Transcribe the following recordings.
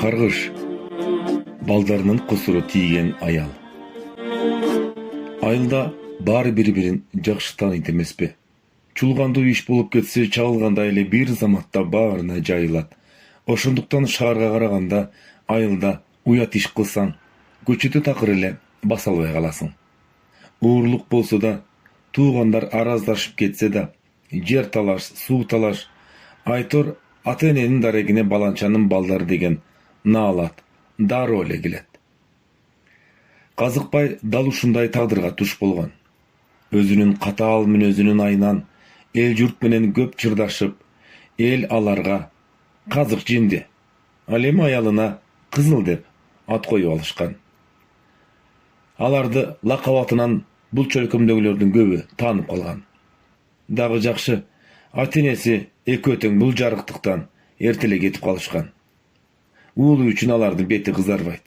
Каргыш. Балдарынын кусуру тийген аял. Айылда баары бири-бирин жакшы тааныйт эмеспи? Чулгандуу иш болуп кетсе, чагылганда эле бир заматта баарына жайылат. Ошондуктан шаарга караганда айылда уят иш кылсаң, көчөтө такыр эле баса албай каласың. Уурлук болсо да, туугандар араздашып кетсе да, жер талаш, суу талаш, айтор ата-эненин дарегине баланчанын балдары деген наалат, дароо эле келет. Казыкбай дал ушундай тагдырга туш болгон. Өзүнүн катаал мүнөзүнүн айынан эл журт менен көп чырдашып, эл аларга казык жинди, ал эми аялына Кызыл деп ат коюп алышкан. Аларды лакап атынан бул чөлкөмдөгүлөрдүн көбү таанып калган. Дагы жакшы, ата-энеси экөө тең бул жарыктыктан эртеле кетип калышкан. Уулу үчүн алардын бети кызарбайт.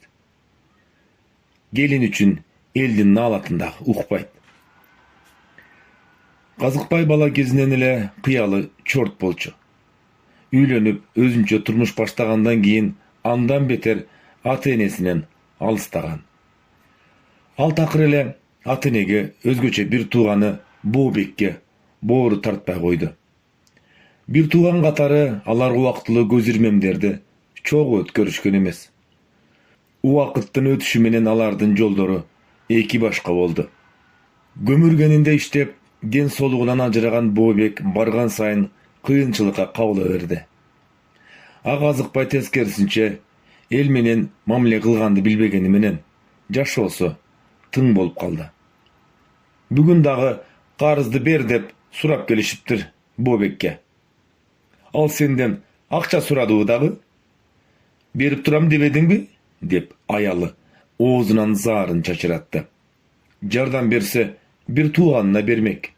Келин үчүн элдин наалатын дагы укпайт. Казыкбай бала кезинен эле кыялы чорт болчу. Үйлөнүп, өзүнчө турмуш баштагандан кийин андан бетер ата-энесинен алыстаган. Ал такыр эле ата-энеге өзгөчө бир тууганы Бообекке боору тартпай койду. Бир тууган катары алар убактылуу көз ирмемдерди чогуу өткөрүшкөн эмес. Убакыттын өтүшү менен алардын жолдору эки башка болду. Көмүргенинде иштеп, ден соолугунан ажыраган Бообек барган сайын кыйынчылыкка кабыла берди. Казыкбай тескерисинче эл менен мамиле кылганды билбегени менен жашоосу тың болуп калды. Бүгүн дагы карызды бер деп сурап келишиптир Бообекке. Ал сенден акча сурадыбы дагы? Берип турам дебедиңби? Деп аялы оозунан заарын чачыратты. Жардам берсе, бир тууганына бермек.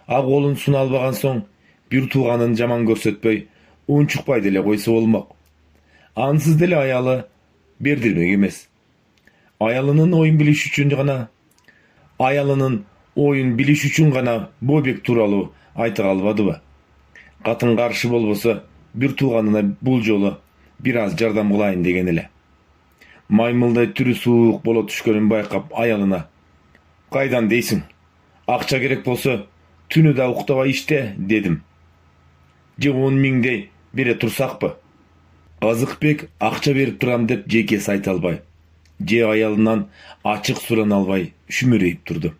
А колун суна албаган соң, бир тууганын жаман көрсөтпөй, унчукпай деле койсо болмок. Ансыз деле аялы бердирмек эмес. Аялынын оюн билиш үчүн гана Бообек тууралуу айта албадыбы? Катын каршы болбосо, бир тууганына бул жолу бир аз жардам кылайын деген эле. Маймылдай түрү суук боло түшкөнүн байкап аялына: "Кайдан дейсиң? Акча керек болсо, түнү да уктабай иште" дедим. "Же 10 миңдей бере турсакпы?" Казыкбек акча берип турам деп жекес айта албай, же аялынан ачык сурана албай шүмөрөйүп турду.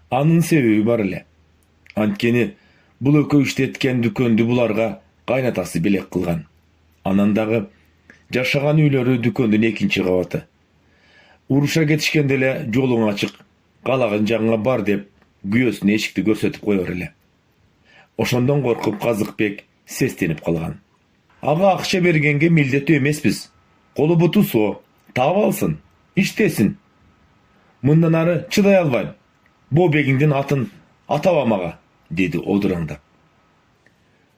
Анын себеби бар эле. Анткени бул экөө иштеткен дүкөндү буларга кайнатасы белек кылган. Анан дагы жашаган үйлөрү дүкөндүн экинчи кабаты. Уруша кетишкенде эле жолуң ачык, каалаган жагыңа бар деп күйөөсүнө эшикти көрсөтүп коер эле. Ошондон коркуп Казыкбек сестенип калган. Ага акча бергенге милдеттүү эмеспиз. Колу буту соо, таап алсын, иштесин. Мындан ары чыдай албайм. Бообегиңдин атын атабам ага, деди одураңдап.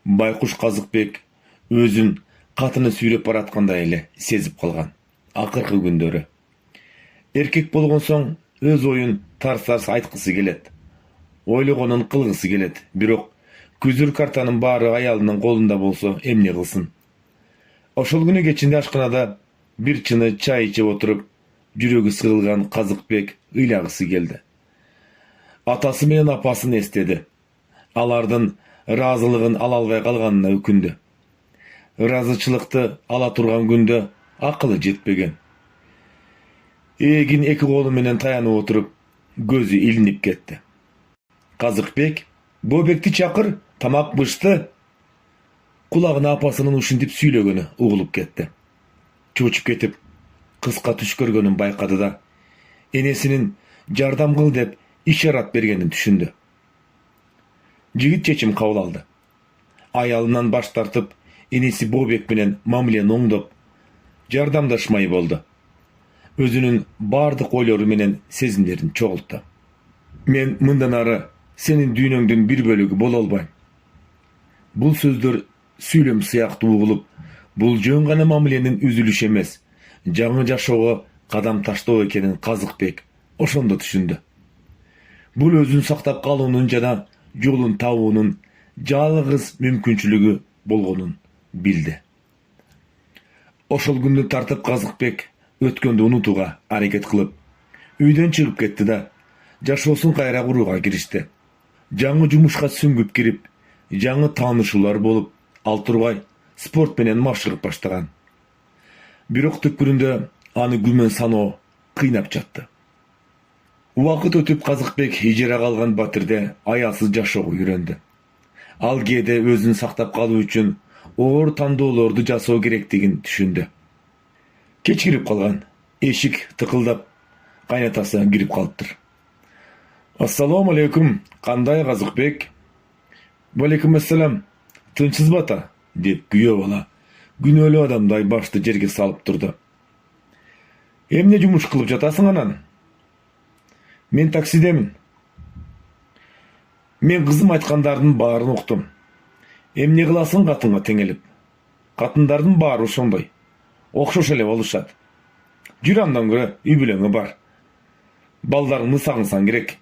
Байкуш Казыкбек өзүн катыны сүйрөп бараткандай эле сезип калган. Акыркы күндөрү эркек болгон соң өз оюн тарс-тарс айткысы келет. Ойлогонун кылгысы келет, бирок күзүр картанын баары аялынын колунда болсо эмне кылсын? Ошол күнү кечинде ашканада бир чыны чай ичип отуруп, жүрөгү сыгылган Казыкбек ыйлагысы келди. Атасы менен апасын эстеди. Алардын ыраазылыгын ала албай калганына өкүндү. Ыраазычылыкты ала турган күндө акылы жетпеген. Эгин эки колу менен таянып отуруп, көзү илинип кетти. Казыкбек: "Бообекти чакыр, тамак бышты." Кулагына апасынын ушинтип сүйлөгөнү угулуп кетти. Чучуп кетип, кыска түш көргөнүн байкады да, энесинин жардам кыл деп ишарат бергенин түшүндү. Жигит чечим кабыл алды. Аялынан баш тартып, энеси Бообек менен мамилени оңдоп, жардамдашмай болду. Өзүнүн бардык ойлору менен сезимдерин чогултту. "Мен мындан ары сенин дүйнөңдүн бир бөлүгү боло албайм." Бул сөздөр сүйлөм сыяктуу угулуп, бул жөн гана мамиленин үзүлүшү эмес, жаңы жашоого кадам таштоо экенин Казыкбек ошондо түшүндү. Бул өзүн сактап калуунун жана жолун табуунун жалгыз мүмкүнчүлүгү болгонун билди. Ошол күндү тартып Казыкбек өткөндү унутууга аракет кылып, үйдөн чыгып кетти да, жашоосун кайра курууга киришти. Жаңы жумушка сүңгүп кирип, жаңы таанышуулар болуп, ал тургай спорт менен машыгып баштаган. Бирок түпкүрүндө аны күмөн саноо кыйнап жатты. Убакыт өтүп Казыкбек ижарага алган батирде аялсыз жашоого үйрөндү. Ал кээде өзүн сактап калуу үчүн оор тандоолорду жасоо керектигин түшүндү. Кеч кирип калган. Эшик тыкылдап, кайнатасы кирип калыптыр. Ассаламу алейкум, кандай Казыкбек? Валейкум ассалам. Тынчсызбы ата? Деп күйөө бала күнөөлүү адамдай башты жерге салып турду. Эмне жумуш кылып жатасың анан? Мен таксидемин. Мен кызым айткандардын баарын уктум. Эмне кыласың катынга теңелип? Катындардын баары ошондой. Окшош эле болушат. Жүр андан көрө үй бүлөңө бар. Балдарыңды сагынсаң керек.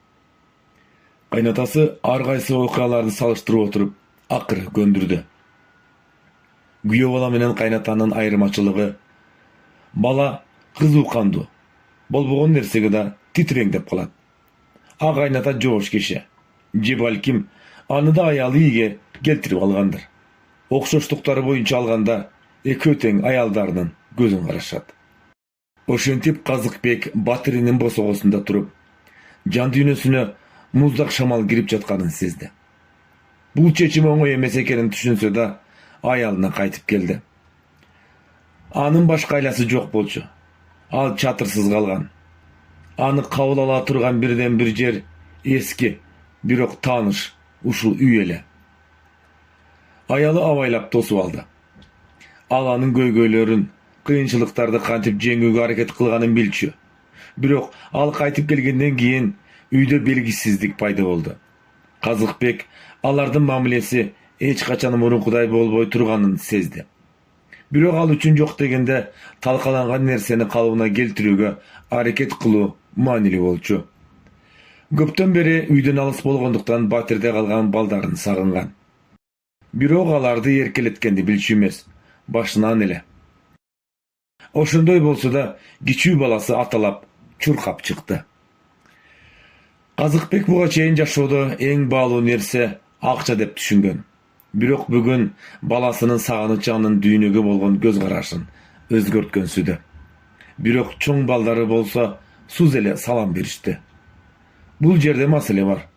Кайнатасы ар кайсы окуяларды салыштырып отуруп, акыры көндүрдү. Күйөө бала менен кайнатанын айырмачылыгы бала кызуу кандуу, болбогон нерсеге да титиреңдеп калат. А кайната жоош киши. Же балким аны да аялы ийге келтирип алгандыр. Окшоштуктары боюнча алганда экөө тең аялдарынын көзүн карашат. Ошентип Казыкбек батиринин босогосунда туруп, жан дүйнөсүнө муздак шамал кирип жатканын сезди. Бул чечим оңой эмес экенин түшүнсө да, аялына кайтып келди. Анын башка айласы жок болчу. Ал чатырсыз калган. Аны кабыл ала турган бирден бир жер эски, бирок тааныш ушул үй эле. Аялы абайлап тосуп алды. Ал анын көйгөйлөрүн, кыйынчылыктарды кантип жеңүүгө аракет кылганын билчү. Бирок ал кайтып келгенден кийин үйдө белгисиздик пайда болду. Казыкбек алардын мамилеси эч качан мурункудай болбой турганын сезди. Бирок ал үчүн жок дегенде талкаланган нерсени калыбына келтирүүгө аракет кылуу маанилүү болчу. Көптөн бери үйдөн алыс болгондуктан батирде калган балдарын сагынган. Бирок аларды эркелеткенди билчү эмес, башынан эле. Ошондой болсо да кичүү баласы аталап, чуркап чыкты. Казыкбек буга чейин жашоодо эң баалуу нерсе акча деп түшүнгөн. Бирок бүгүн баласынын сагынычы анын дүйнөгө болгон көз карашын өзгөрткөнсүдө. Бирок чоң балдары болсо суз эле салам беришти. Бул жерде маселе бар.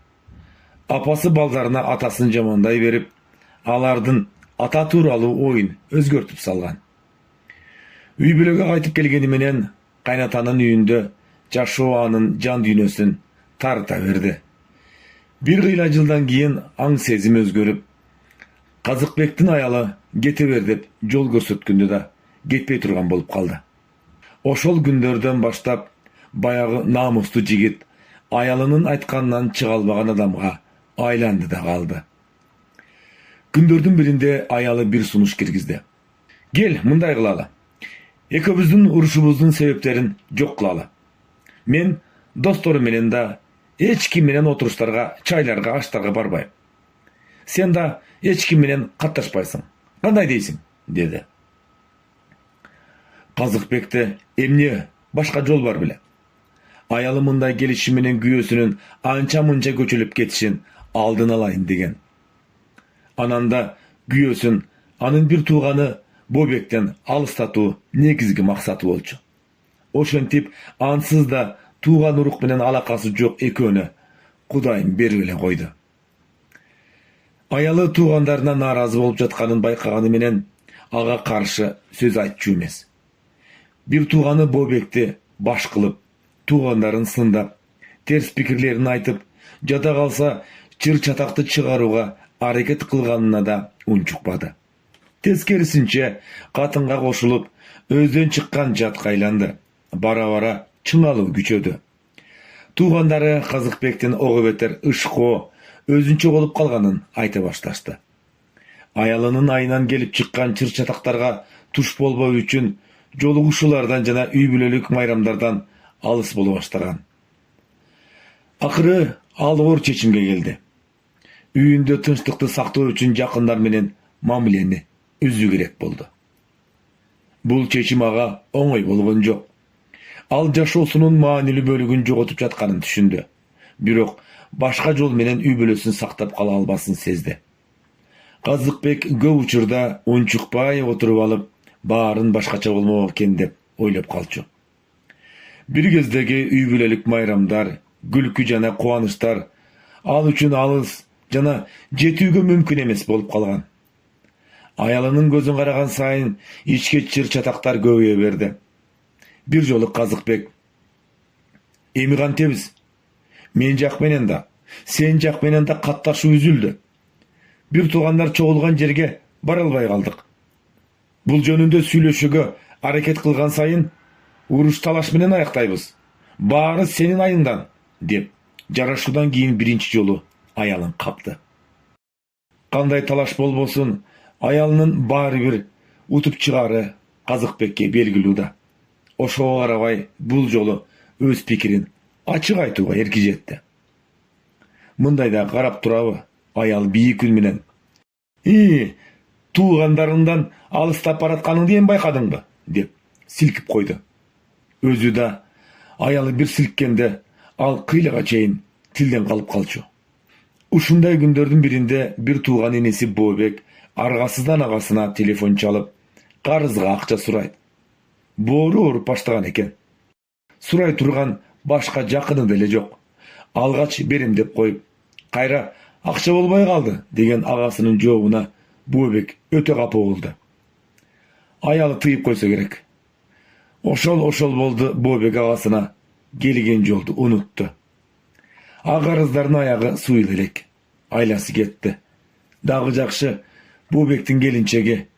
Апасы балдарына атасын жамандай берип, алардын ата тууралуу оюн өзгөртүп салган. Үй бүлөгө кайтып келгени менен кайнатанын үйүндө жашоо анын жан дүйнөсүн тарта берди. Бир кыйла жылдан кийин аң сезим өзгөрүп, Казыкбектин аялы кете бер деп жол көрсөткөндө да кетпей турган болуп калды. Ошол күндөрдөн баштап баягы намустуу жигит аялынын айтканынан чыга албаган адамга айланды да калды. Күндөрдүн биринде аялы бир сунуш киргизди. Кел, мындай кылалы. Экөөбүздүн урушубуздун себептерин жок кылалы. Мен досторум менен да эч ким менен отуруштарга, чайларга, аштарга барбайм. Сен да эч ким менен катташпайсың. Кандай дейсиң? Деди. Казыкбекте эмне башка жол бар беле? Аялы мындай келишим менен күйөөсүнүн анча-мынча көчөлүп кетишин алдын алайын деген. Анан да күйөөсүн анын бир тууганы Бобектен алыстатуу негизги максаты болчу. Ошентип ансыз да тууган урук менен алакасы жок экөөнө Кудайым берип эле койду. Аялы туугандарына нааразы болуп жатканын байкаганы менен ага каршы сөз айтчу эмес. Бир тууганы Бобекти баш кылып, туугандарын сындап, терс пикирлерин айтып, жада калса чыр чатакты чыгарууга аракет кылганына да унчукпады. Тескерисинче катынга кошулуп, өздөн чыккан жатка айланды. Бара-бара чыңалуу күчөдү. Туугандары Казыкбектин ого бетер ышкоо, өзүнчө болуп калганын айта башташты. Аялынын айынан келип чыккан чыр чатактарга туш болбоо үчүн жолугушуулардан жана үй бүлөлүк майрамдардан алыс боло баштаган. Акыры ал оор чечимге келди. Үйүндө тынчтыкты сактоо үчүн жакындар менен мамилени үзүү керек болду. Бул чечим ага оңой болгон жок. Ал жашоосунун маанилүү бөлүгүн жоготуп жатканын түшүндү. Бирок башка жол менен үй бүлөсүн сактап кала албасын сезди. Казыкбек көп учурда унчукпай отуруп алып, баарын башкача болмок экен деп ойлоп калчу. Бир кездеги үй бүлөлүк майрамдар, күлкү жана кубанычтар ал үчүн алыс жана жетүүгө мүмкүн эмес болуп калган. Аялынын көзүн караган сайын ичке чыр чатактар көбөйө берди. Бир жолу Казыкбек: "Эми кантебиз? Мен жак менен да, сен жак менен да катташуу үзүлдү. Бир туугандар чогулган жерге бара албай калдык. Бул жөнүндө сүйлөшүүгө аракет кылган сайын уруш талаш менен аяктайбыз. Баары сенин айыңдан" деп жарашуудан кийин биринчи жолу аялын капты. Кандай талаш болбосун, аялынын баары бир утуп чыгаары Казыкбекке белгилүү да. Ошого карабай бул жолу өз пикирин ачык айтууга эрки жетти. Мындайда карап турабы, аял бийик үн менен: "Туугандарыңдан алыстап баратканыңды эми байкадыңбы?" деп силкип койду. Өзү да аялы бир силккенде ал кыйлыга чейин тилден калып калчу. Ушундай күндөрдүн биринде бир тууган энеси Бообек аргасыздан агасына телефон чалып, карызга акча сурайт. Боору ооруп баштаган экен. Сурай турган башка жакыны деле жок. Алгач берем деп коюп, кайра акча болбой калды деген агасынын жообуна Бообек өтө капа болду. Аялы тыйып койсо керек. Ошол болду Бообек агасына келген жолду унутту. Агарыздардын аягы суюл элек. Айласы кетти. Дагы жакшы, Бообектин келинчеги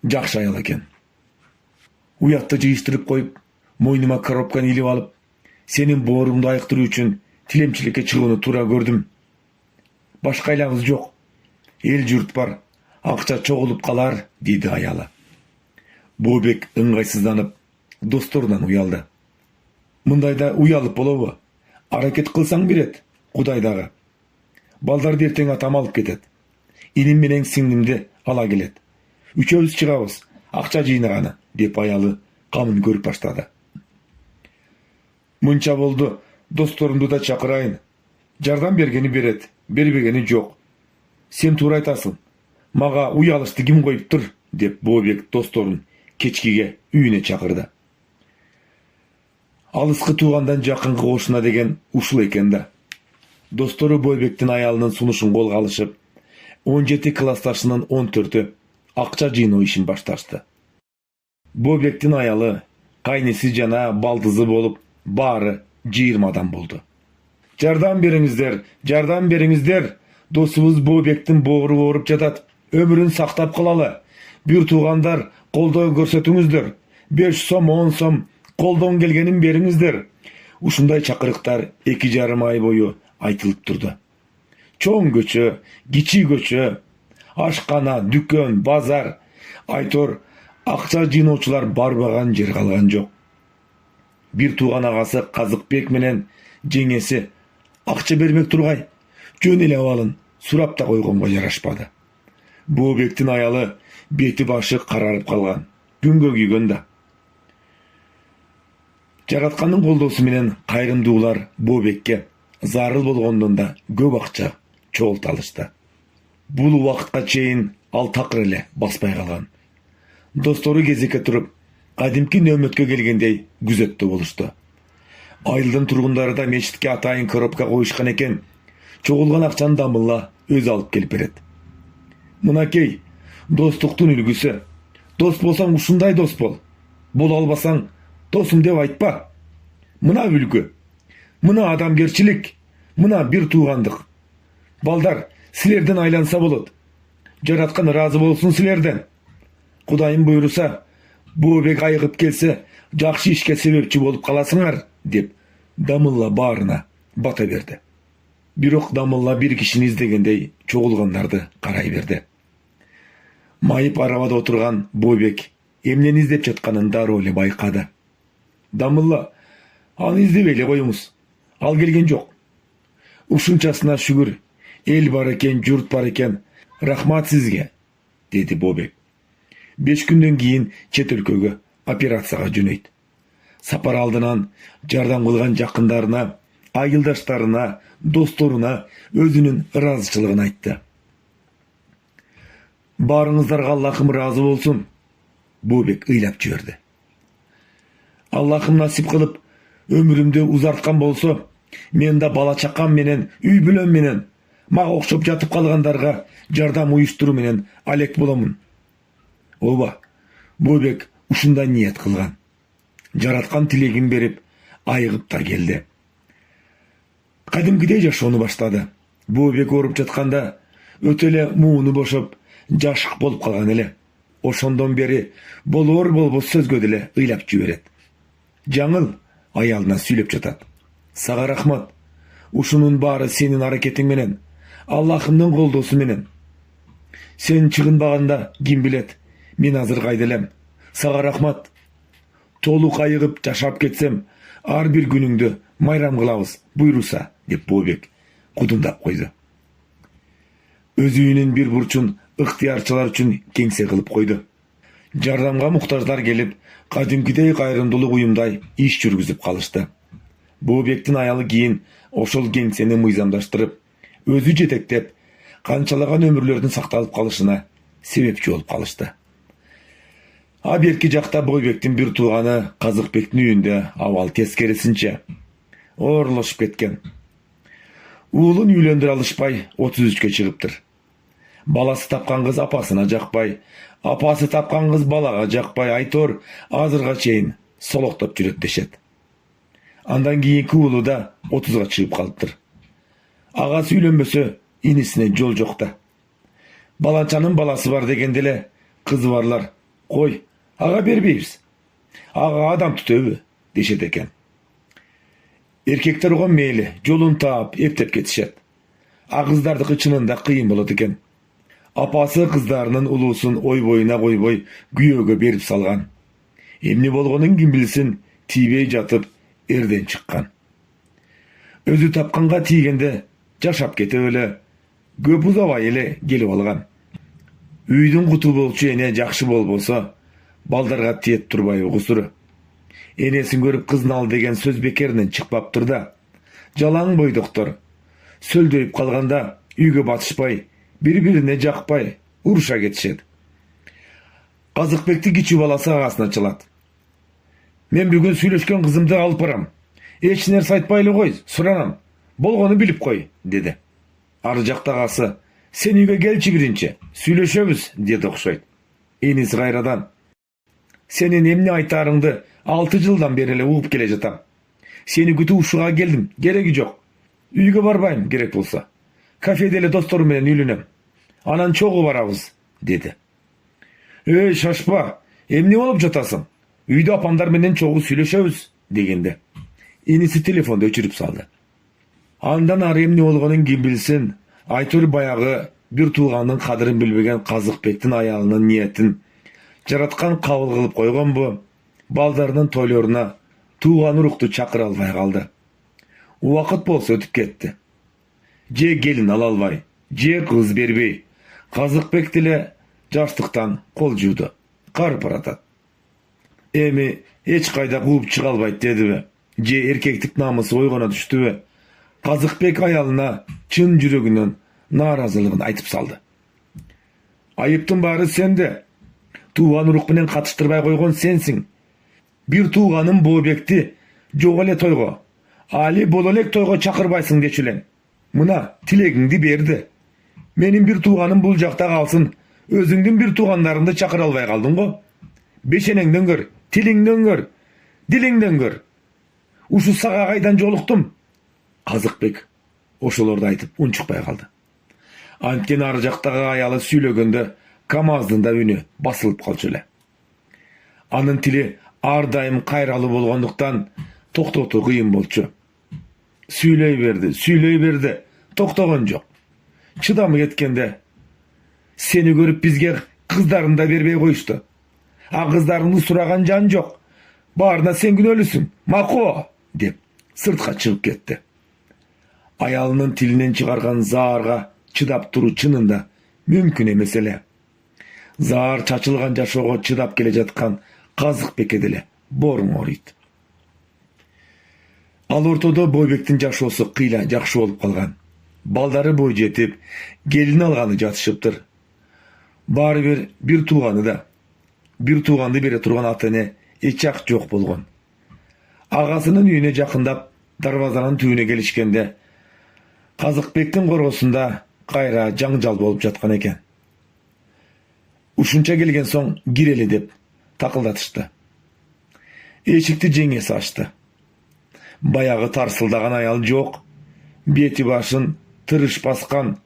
жакшы аял экен. Уятты жыйыштырып коюп, мойнума коробканы илип алып, сенин бооруңду айыктыруу үчүн тилемчиликке чыгууну туура көрдүм. Башка айлабыз жок. Эл журт бар, акча чогулуп калар, деди аялы. Бообек ыңгайсызданып, досторунан уялды. Мындайда уялып болобу? Аракет кылсаң берет, Кудай дагы. Балдарды эртең атам алып кетет. Иним менен сиңдимди ала келет. Үчөөбүз чыгабыз, акча жыйнаганы, деп аялы камын көрүп баштады. Мынча болду, досторумду да чакырайын. Жардам бергени берет, бербегени жок. Сен туура айтасың. Мага уялышты ким коюптур, деп Бообек досторун кечкиге үйүнө чакырды. Алыскы туугандан жакынкы кошуна деген ушул экен да. Достору Бообектин аялынын сунушун колго алышып, 17 классташынын 14-ü акча жыйноо ишин башташты. Бообектин аялы, кайнеси жана балдызы болуп, баары 20 адам болду. Жардам бериңиздер, досубуз Бообектин боору ооруп жатат, өмүрүн сактап калалы. Бир туугандар колдоо көрсөтүңүздөр, 5 сом, 10 сом, колдон келгенин бериңиздер. Ушундай чакырыктар 2,5 ай бою айтылып турду. Чоң көчө, кичи көчө, ашкана, дүкөн, базар, айтор, акча жыйноочулар барбаган жер калган жок. Бир тууган агасы Казыкбек менен жеңеси акча бермек тургай, жөн эле абалын сурап да койгонго жарашпады. Бообектин аялы бети башы карарып калган, күнгө күйгөн да. Жараткандын колдоосу менен кайрымдуулар Бообекке зарыл болгондон да көп акча чогулта алышты. Бул убакытка чейин ал такыр эле баспай калган. Достору кезекке туруп, кадимки нөөмөткө келгендей күзөттө болушту. Айылдын тургундары да мечитке атайын коробка коюшкан экен. Чогулган акчаны дамылла өзү алып келип берет. Мынакей, достуктун үлгүсү. Дос болсаң ушундай дос бол. Боло албасаң, досум деп айтпа. Мына үлгү, мына адамгерчилик, мына бир туугандык. Балдар, силерден айланса болот. Жараткан ыраазы болсун силерден. Кудайым буйруса, Бообек айыгып келсе, жакшы ишке себепчи болуп каласыңар, деп дамылла баарына бата берди. Бирок дамылла бир кишини издегендей чогулгандарды карай берди. Майып арабада отурган Бообек эмнени издеп жатканын дароо эле байкады. Дамылла, аны издебей эле коюңуз. Ал келген жок. Ушунчасына шүгүр, эл бар экен, журт бар экен. Рахмат сизге, деди Бообек. 5 күндөн кийин чет өлкөгө операцияга жөнөйт. Сапар алдынан жардам кылган жакындарына, айылдаштарына, досторуна өзүнүн ыраазычылыгын айтты. Барыңыздарга Аллахым разы болсун, Бобек ыйлап жиберди. Аллахым насип кылып өмүрүмдү узарткан болсо, мен да бала чакам менен, үй бүлөм менен мага окшоп жатып калгандарга жардам уюштуруу менен алек боломун. Ооба, Бобек ушундай ниет кылган. Жараткан тилегин берип, айыгып да келди. Кадимкидей жашоону баштады. Бобек ооруп жатканда өтө эле мууну бошоп, жашык болуп калган эле. Ошондон бери болор болбос сөзгө деле ыйлап жиберет. Жаңыл аялына сүйлөп жатат. Сага рахмат. Ушунун баары сенин аракетиң менен, Аллахымдын колдоосу менен. Сен чыгынбаганда ким билет, мен азыр кайда элем. Сага рахмат. Толук айыгып жашап кетсем, ар бир күнүңдү майрам кылабыз, буйруса, деп Бобек кудундап койду. Өз үйүнүн бир бурчун ыктыярчылар үчүн кеңсе кылып койду. Жардамга муктаждар келип, кадимкидей кайрымдуулук уюмдай иш жүргүзүп калышты. Бобектин аялы кийин ошол кеңсени мыйзамдаштырып, өзү жетектеп, канчалаган өмүрлөрдүн сакталып калышына себепчи болуп калышты. А берки жакта Бобектин бир тууганы Казыкбектин үйүндө абал тескерисинче оорлошуп кеткен. Уулун үйлөндүрө алышпай 33-кө чыгыптыр. Баласы тапкан кыз апасына жакпай, апасы тапкан кыз балага жакпай, айтор азырга чейин солоктоп жүрөт дешет. Андан кийинки уулу да 30-га чыгып калыптыр. Агасы үйлөнбөсө, инисине жол жок да. Баланчанын баласы бар дегенде эле кызы барлар, кой, ага бербейбиз. Ага адам түтөбү, дешет экен. Эркектер ого мейли, жолун таап, эптеп кетишет. А кыздардыкы чынында кыйын болот экен. Апасы кыздарынын улуусун ой боюна койбой күйөөгө берип салган. Эмне болгонун ким билсин, тийбей жатып эрден чыккан. Өзү тапканга тийгенде жашап кетип эле, көп узабай эле келип алган. Үйдүн куту болчу эне жакшы болбосо, балдарга тиет турбайбы кусуру. Энесин көрүп кызын ал деген сөз бекеринен чыкпаптыр да. Жалаң бойдоктор сөлдөйүп калганда үйгө батышпай, бири-бирине жакпай уруша кетишет. Казыкбекти кичүү баласы агасына чалат. Мен бүгүн сүйлөшкөн кызымды алып барам. Эч нерсе айтпай эле кой, суранам. Болгону билип кой, деди. Ары жакта агасы, сен үйгө келчи биринчи, сүйлөшөбүз, деди окшойт. Эниси кайрадан, сенин эмне айтаарыңды 6 жылдан бери эле угуп келе жатам. Сени күтүп ушуга келдим, кереги жок. Үйгө барбайм, керек болсо. Кафеде эле досторум менен үйлөнөм. Анан чогуу барабыз, деди. Эй, шашпа, эмне болуп жатасың? Үйдө апамдар менен чогуу сүйлөшөбүз, дегенде. Иниси телефонду өчүрүп салды. Андан ары эмне болгонун ким билсин, айтор баягы бир тууганын кадырын билбеген Казыкбектин аялынын ниетин жараткан кабыл кылып койгонбу, балдарынын тойлоруна тууган урукту чакыра албай калды. Убакыт болсо өтүп кетти. Же келин ала албай, же кыз бербей, Казыкбек деле жаштыктан кол жууду, карып баратат. Эми эч кайда кууп чыга албайт дедиби, же эркектик намысы ойгоно түштүбү? Казыкбек аялына чын жүрөгүнөн нааразылыгын айтып салды. Айыптын баары сенде. Тууган урук менен катыштырбай койгон сенсиң. Бир тууганым Бобекти жок эле тойго, али боло элек тойго чакырбайсың дечү элең. Мына тилегиңди берди. Менин бир тууганым бул жакта калсын, өзүңдүн бир туугандарыңды чакыра албай калдың го. Бешенеңден көр, тилиңден көр, дилиңден көр. Ушу сага кайдан жолуктум? Казыкбек ошолорду айтып унчукпай калды. Анткени ары жактагы аялы сүйлөгөндө КамАЗдын да үнү басылып калчу эле. Анын тили ар дайым кайралуу болгондуктан токтотуу кыйын болчу. Сүйлөй берди, токтогон жок. Чыдамы кеткенде, сени көрүп бизге кыздарын да бербей коюшту. А кыздарыңды сураган жан жок. Баарына сен күнөөлүсүң, макоо, деп сыртка чыгып кетти. Аялынын тилинен чыгарган заарга чыдап туруу чынында мүмкүн эмес эле. Заар чачылган жашоого чыдап келе жаткан Казыкбекке деле боруң орuyт. Ал ортодо Бойбектин жашоосу кыйла жакшы болуп калган. Балдары бой жетип, келин алганы жатышыптыр. Баары бир тууганды бере турган ата-эне эч ак жок болгон. Агасынын үйүнө жакындап, дарбазанын түбүнө келишкенде, Казыкбектин коргосунда кайра жаңжал болуп жаткан экен. Ушунча келген соң кирели деп такылдатышты. Эшикти жеңеси ачты. Баягы тарсылдаган аял жок, бети башын тырыш баскан,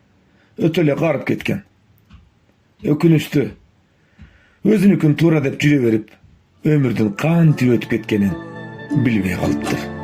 өтө эле карып кеткен. Өкүнүчтүү, өзүнүкүн туура деп жүрө берип, өмүрдүн кантип өтүп кеткенин билбей калыптыр.